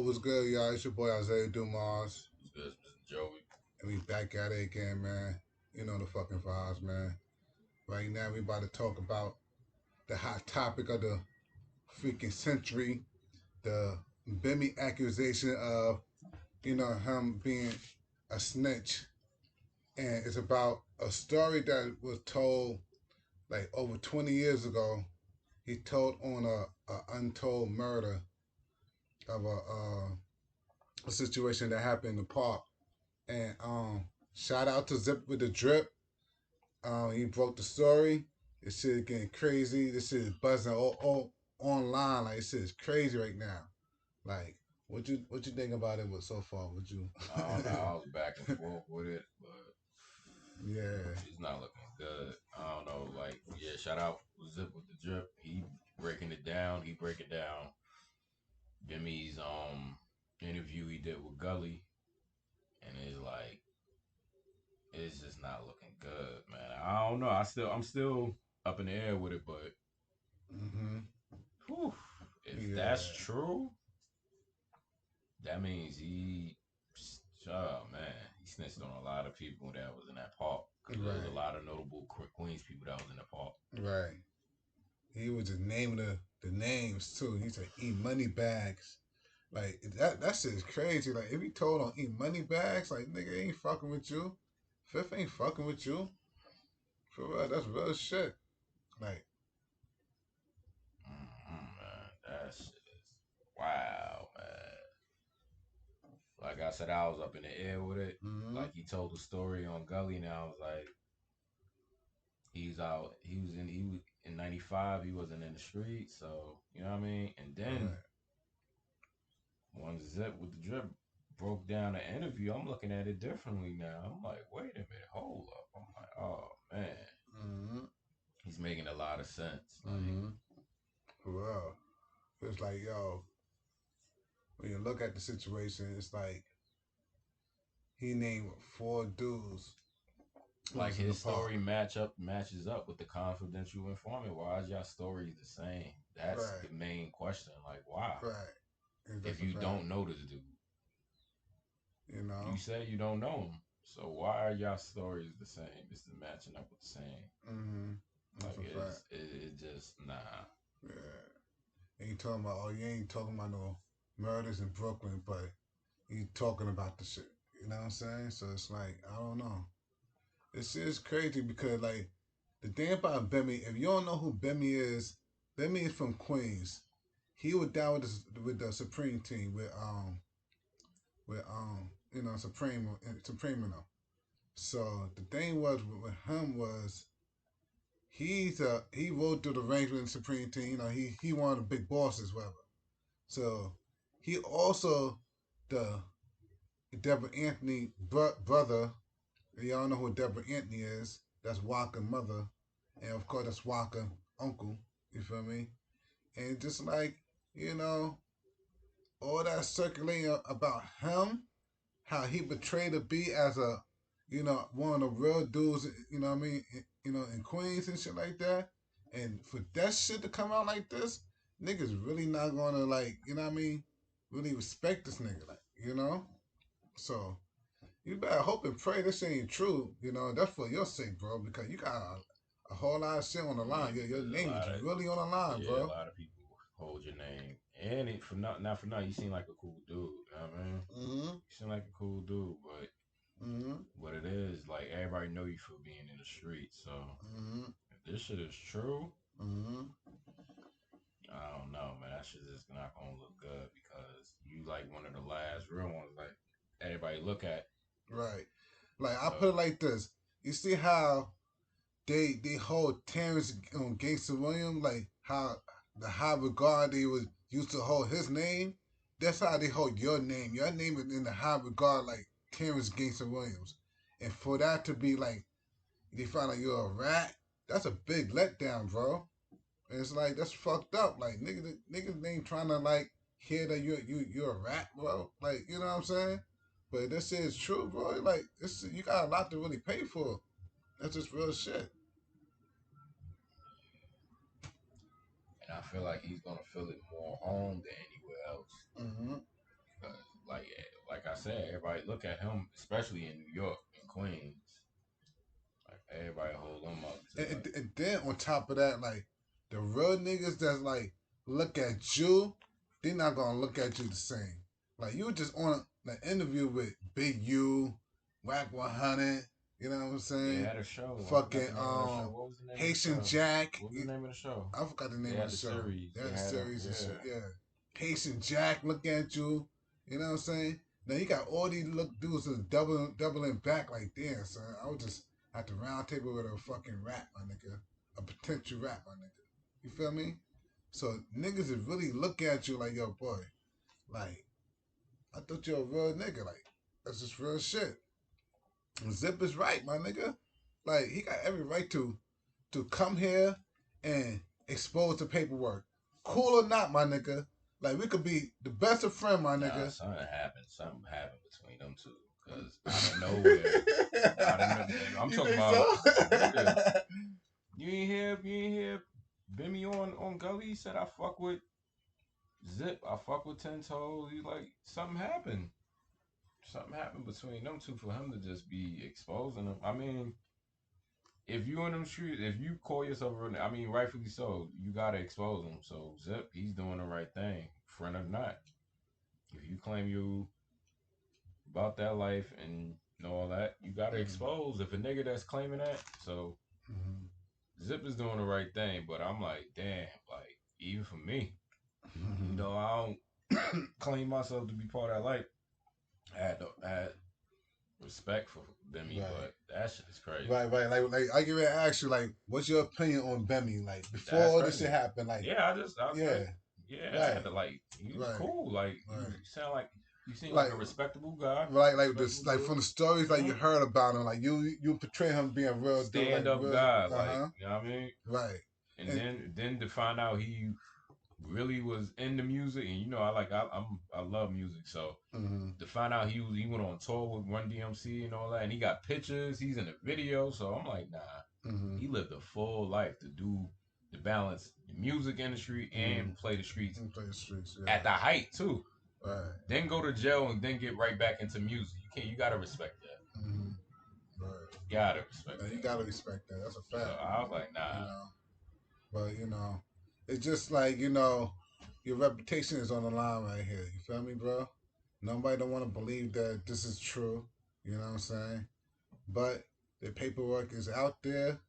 what's good, y'all? It's your boy Isaiah Dumars, What's good, Mr. Joey? and we back at it again, man. You know the fucking vibes, man. Right now, we about to talk about the hot topic of the freaking century, the Bimmy accusation of, him being a snitch. And it's about a story that was told like over 20 years ago. He told on a untold murder of a situation that happened in the park. And shout out to Zip with the Drip. He broke the story. This shit is getting crazy. This shit is buzzing all online. Like this shit is crazy right now. Like what you think about it so far? Would you? I don't know. I was back and forth with it, but Yeah. it's not looking good. I don't know. Like, yeah, shout out Zip with the Drip. He breaking it down. He break it down. Jimmy's interview he did with Gully, and it's like it's just not looking good, man. I don't know. I'm still up in the air with it, but Mhm. whew, if that's Yeah. true, that means oh man, he snitched on a lot of people that was in that park because there was a Right. lot of notable Queens people that was in the park. Right. He was just naming the names too. He said eat money bags. Like that shit is crazy. Like if he told on eat money bags, like nigga ain't fucking with you. Fifth ain't fucking with you. For real, that's real shit. Like, Man, that shit is wow, man. Like I said, I was up in the air with it. mm-hmm, Like he told the story on Gully, and I was like, he's out. He was in '95. He wasn't in the street, so you know what I mean. And then right. one Zip with the Drip broke down the interview. I'm looking at it differently now. I'm like, wait a minute, hold up. I'm like, oh man, Mm-hmm, he's making a lot of sense. Like, mm-hmm. For real. It's like, yo, when you look at the situation, it's like he named four dudes who like was in the his park. story matches up with the confidential informant. Why is y'all stories the same? That's Right, the main question. Like, why? right. And If that's a you fact, don't know this dude, you you know? say you don't know him. So why are y'all stories the same? It's the matching up with the same. Mm-hmm. That's Like a fact. it just nah. Yeah. Ain't talking about, oh, you ain't talking about no murders in Brooklyn, but you talking about the shit. You know what I'm saying? So it's like, I don't know. It's just crazy because like the thing about Bimmy, if you don't know who Bimmy is from Queens. He was down with the Supreme team with Supreme and them. So the thing was with him was he rode through the ranks with the Supreme team. You know he one of the big bosses, whatever. So he also the Deborah Anthony brother. Y'all know who Deborah Anthony is. That's Walker mother, and of course that's Walker uncle. You feel me? And just like you know, all that circulating about him, how he betrayed a B as a, one of the real dudes. You know what I mean? In Queens and shit like that. And for that shit to come out like this, niggas really not gonna like, you know what I mean? Really respect this nigga, like, you know. So you better hope and pray this ain't true. You know, that's for your sake, bro, because you got a whole lot of shit on the Yeah, line. Your because a name is lot of really on the line, yeah, a bro. lot of people hold your name. And it for not you seem like a cool dude, you know what I mean? Mm-hmm. You seem like a cool dude, but Mm-hmm. what it is, like everybody know you for being in the street. So Mm-hmm. if this shit is true, Mm-hmm. I don't know, man. That shit is not gonna look good because you like one of the last real ones like everybody look at. Right. Like I put it So like this. You see how they hold Terrence on Gangsta Williams, like how the high regard they was used to hold his name. That's how they hold your name. Your name is in the high regard, like Terrence Gangsta Williams. And for that to be like they find out you're a rat, that's a big letdown, bro. And it's like that's fucked up. Like niggas ain't trying to like hear that you're a rat, bro. Like you know what I'm saying? But this shit is true, bro. Like this, you got a lot to really pay for. That's just real shit. and I feel like he's gonna feel it more home than anywhere else. Mm-hmm. said, everybody look at him, especially in New York and Queens. Like everybody hold him up to like. And then on top of that, like the real niggas that like look at you, they're not gonna look at you the same. Like you were just on an interview with Big U, Whack 100. You know what I'm They saying? had a show. I forgot Fucking the name of the show. What was the name of the Haitian show? Jack. What was the name of the show? I forgot the They name of had the the show. series. They They had a had them. series and Yeah. shit. Yeah, Haitian Jack look at you. You know what I'm saying? Now you got all these look dudes that's doubling back like damn, son. I was just at the round table with a fucking rap, my nigga. A potential rap, my nigga. You feel me? So niggas is really look at you like, yo, boy, like, I thought you were a real nigga. Like, that's just real shit. And Zip is right, my nigga. Like, he got every right to come here and expose the paperwork. Cool or not, my nigga. Like, we could be the best of friends, my Nah, nigga. something happened. Something happened between them two. Cause out of nowhere, out of no, I'm You talking think about. Yeah, so? you ain't hear Bimmy on Gully. He said I fuck with Zip. I fuck with Ten Toes. He like something happened. Something happened between them two for him to just be exposing them. I mean, if you in them streets, if you call yourself a, I mean, rightfully so, you gotta expose them. So Zip, he's doing the right thing, friend or not. If you claim you about that life and all that, you gotta expose. If a nigga that's claiming that, so Mhm. Zip is doing the right thing. But I'm like, damn, like even for me, even Mhm. though I don't claim myself to be part of that life, I had respect for Bimmy, Right. but that shit is crazy. Right. Like I get ready to ask you, like, what's your opinion on Bemmy? Like, before That's all this crazy. shit happened, like, Yeah, I was yeah, like, yeah, I right, had to like, he was right, cool. Like, right. you sound like, you seem like Like, a respectable guy, like respectable this, like dude. from the stories like you Mm-hmm. heard about him, like you portray him being a real dude, like Stand up real, guy, uh like, huh, you know what I mean? right, And and then to find out he really was into music, and you know, I love music, so mm-hmm, to find out he went on tour with Run DMC and all that, and he got pictures, he's in the video, so I'm like, nah, mm-hmm, he lived a full life to do the balance the music industry mm-hmm, and play the streets and play the streets, at the yeah, height too. right, Then go to jail and then get right back into music. You gotta respect that. mm-hmm, right. Gotta respect Now, you that. gotta respect that. That's a So fact, I was like, nah. you know. But it's just like your reputation is on the line right here. You feel me, bro? Nobody don't want to believe that this is true. You know what I'm saying? But the paperwork is out there.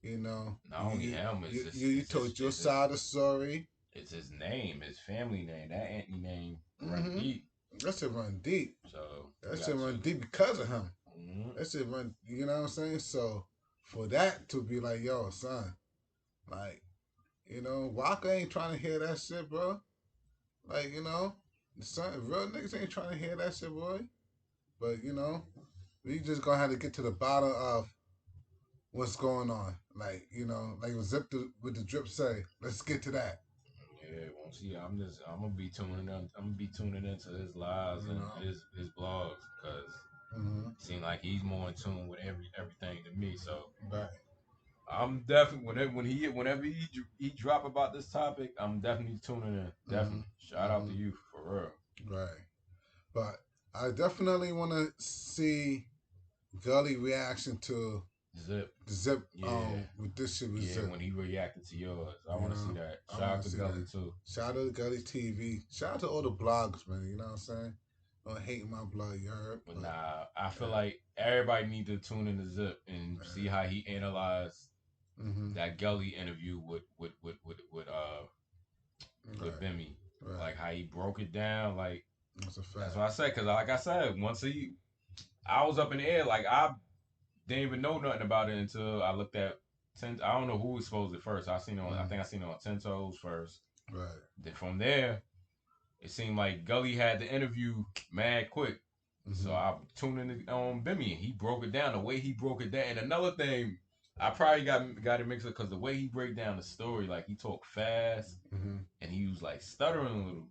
You know, Not only him, you told your side of the story. it's his name, his family name. That Anthony name run Mm-hmm. deep. That shit run deep. So That you shit got to. run deep because of him. Mm-hmm. That shit run. You know what I'm saying? So for that to be like, yo, son, like, Walker ain't trying to hear that shit, bro. Like, son, real niggas ain't trying to hear that shit, boy. But we just gonna have to get to the bottom of what's going on. Like, like what Zip with the drip say. Let's get to that. Yeah, once see, I'm gonna be tuning in. I'm gonna be tuning into his lives You and know. his blogs because Mm-hmm. it seems like he's more in tune with everything than me. So Right. I'm definitely whenever he drop about this topic, I'm definitely tuning in. Mm-hmm. Definitely. Shout out Mm-hmm. to you for real. Right. But I definitely want to see Gully reaction to Zip. the Zip Yeah. with this shit with Yeah, Zip. when he reacted to yours. I You wanna see know, that. I Shout want out to to see Gully that. too. Shout out to Gully TV. Shout out to all the bloggers, man. You know what I'm saying? Don't hate my blood, you heard? But But nah, I feel yeah, like everybody need to tune into Zip and see how he analyzed mm-hmm. that Gully interview with Right, Bimmy. right. Like how he broke it down. Like That's a that's fact. what I said. Cause like I said, I was up in the air. Like I didn't even know nothing about it until I looked at I don't know who exposed it first. I Mm-hmm. think I seen it on Ten Toes first. Right. Then from there, it seemed like Gully had the interview mad quick. So Mm-hmm. I tuned in on Bimmy and he broke it down the way he broke it down. And another thing, I probably got it mixed up because the way he break down the story, like he talked fast Mm-hmm. and he was like stuttering a little.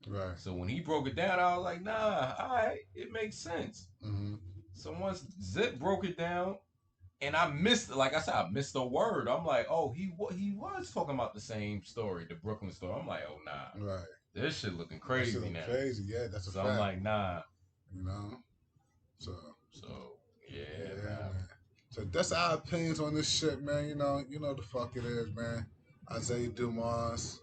Right. So when he broke it down, I was like, nah, all right, it makes sense. Mm-hmm. So once Zip broke it down, and I missed, like I said, I missed a word. I'm like, oh, he was talking about the same story, the Brooklyn story. I'm like, oh nah, Right. this shit looking That shit crazy look now. crazy. Yeah, that's a So I'm fact. like, nah. You know, so So yeah, yeah, man. man. So that's our opinions on this shit, man. You know the fuck it is, man. Isaiah Dumars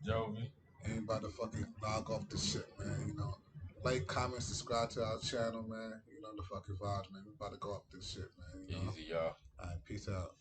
Jovi. ain't about to fucking log off this shit, man. You know, like, comment, subscribe to our channel, man. You know the fucking vibes, man. We about to go up this shit, man. You know. Easy, y'all. All right, peace out.